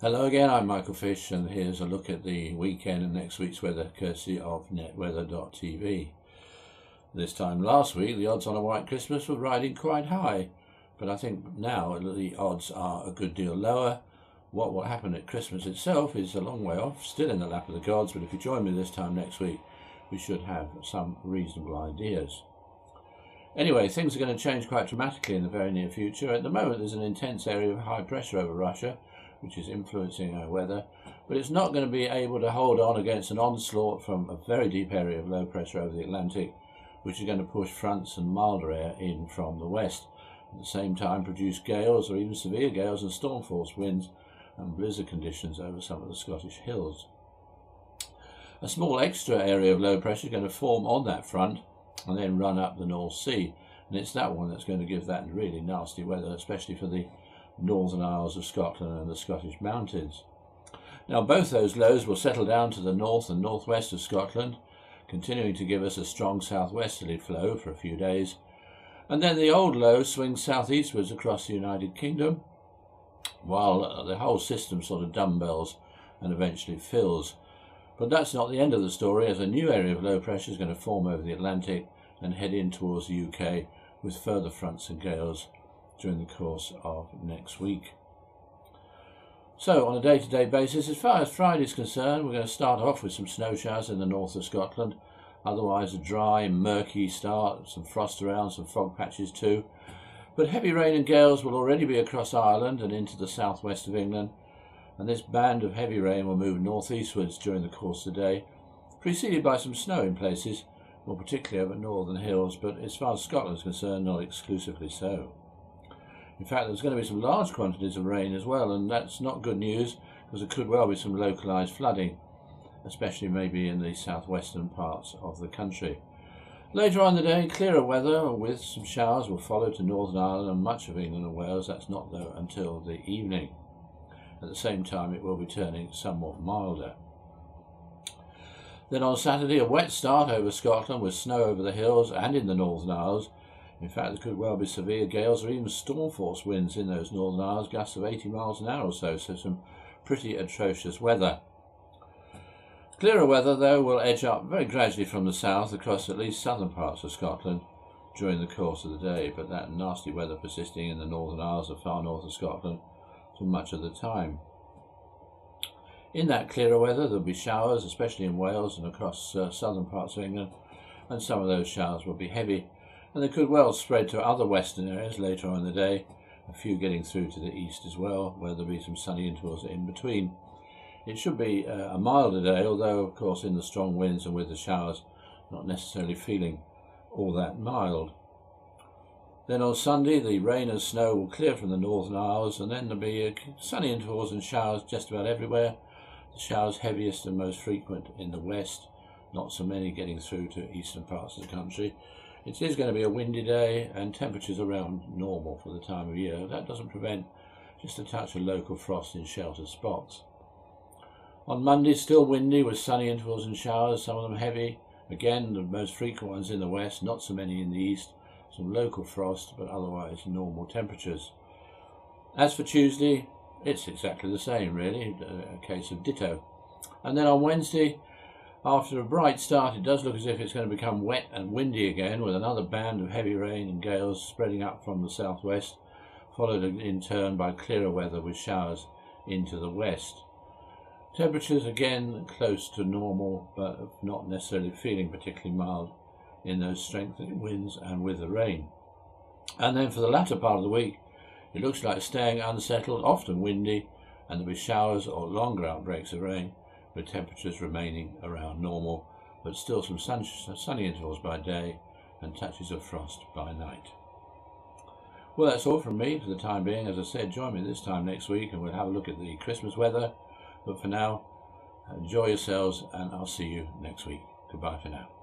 Hello again, I'm Michael Fish, and here's a look at the weekend and next week's weather courtesy of netweather.tv. This time last week the odds on a white Christmas were riding quite high, but I think now the odds are a good deal lower. What will happen at Christmas itself is a long way off, still in the lap of the gods, but if you join me this time next week we should have some reasonable ideas. Anyway, things are going to change quite dramatically in the very near future. At the moment there's an intense area of high pressure over Russia, which is influencing our weather, but it's not going to be able to hold on against an onslaught from a very deep area of low pressure over the Atlantic, which is going to push fronts and milder air in from the west. At the same time produce gales or even severe gales and storm force winds and blizzard conditions over some of the Scottish hills. A small extra area of low pressure is going to form on that front and then run up the North Sea, and it's that one that's going to give that really nasty weather, especially for the Northern Isles of Scotland and the Scottish mountains. Now both those lows will settle down to the north and northwest of Scotland, continuing to give us a strong southwesterly flow for a few days, and then the old low swings southeastwards across the United Kingdom, while the whole system sort of dumbbells and eventually fills. But that's not the end of the story, as a new area of low pressure is going to form over the Atlantic and head in towards the UK with further fronts and gales during the course of next week. So on a day-to-day basis, as far as Friday is concerned, we're going to start off with some snow showers in the north of Scotland, otherwise a dry, murky start, some frost around, some fog patches too. But heavy rain and gales will already be across Ireland and into the southwest of England, and this band of heavy rain will move northeastwards during the course of the day, preceded by some snow in places, more particularly over northern hills, but as far as Scotland is concerned, not exclusively so. In fact, there's going to be some large quantities of rain as well, and that's not good news because there could well be some localised flooding, especially maybe in the southwestern parts of the country. Later on in the day, clearer weather with some showers will follow to Northern Ireland and much of England and Wales. That's not though until the evening. At the same time, it will be turning somewhat milder. Then on Saturday, a wet start over Scotland with snow over the hills and in the Northern Isles. In fact, there could well be severe gales or even storm force winds in those Northern Isles, gusts of 80 miles an hour or so some pretty atrocious weather. Clearer weather, though, will edge up very gradually from the south across at least southern parts of Scotland during the course of the day, but that nasty weather persisting in the Northern Isles of far north of Scotland for much of the time. In that clearer weather, there will be showers, especially in Wales and across southern parts of England, and some of those showers will be heavy, and they could well spread to other western areas later on in the day, a few getting through to the east as well, where there'll be some sunny intervals in between. It should be a milder day, although of course in the strong winds and with the showers not necessarily feeling all that mild. Then on Sunday the rain and snow will clear from the Northern Isles, and then there'll be sunny intervals and showers just about everywhere. The showers heaviest and most frequent in the west, not so many getting through to eastern parts of the country. It is going to be a windy day and temperatures around normal for the time of year. That doesn't prevent just a touch of local frost in sheltered spots. On Monday, still windy with sunny intervals and showers, some of them heavy. Again, the most frequent ones in the west, not so many in the east. Some local frost, but otherwise normal temperatures. As for Tuesday, it's exactly the same really, a case of ditto. And then on Wednesday, after a bright start, it does look as if it's going to become wet and windy again, with another band of heavy rain and gales spreading up from the southwest, followed in turn by clearer weather with showers into the west. Temperatures again close to normal, but not necessarily feeling particularly mild in those strengthening winds and with the rain. And then for the latter part of the week, it looks like staying unsettled, often windy, and there'll be showers or longer outbreaks of rain, with temperatures remaining around normal, but still some sunny intervals by day and touches of frost by night. Well, that's all from me for the time being. As I said, join me this time next week and we'll have a look at the Christmas weather. But for now, enjoy yourselves and I'll see you next week. Goodbye for now.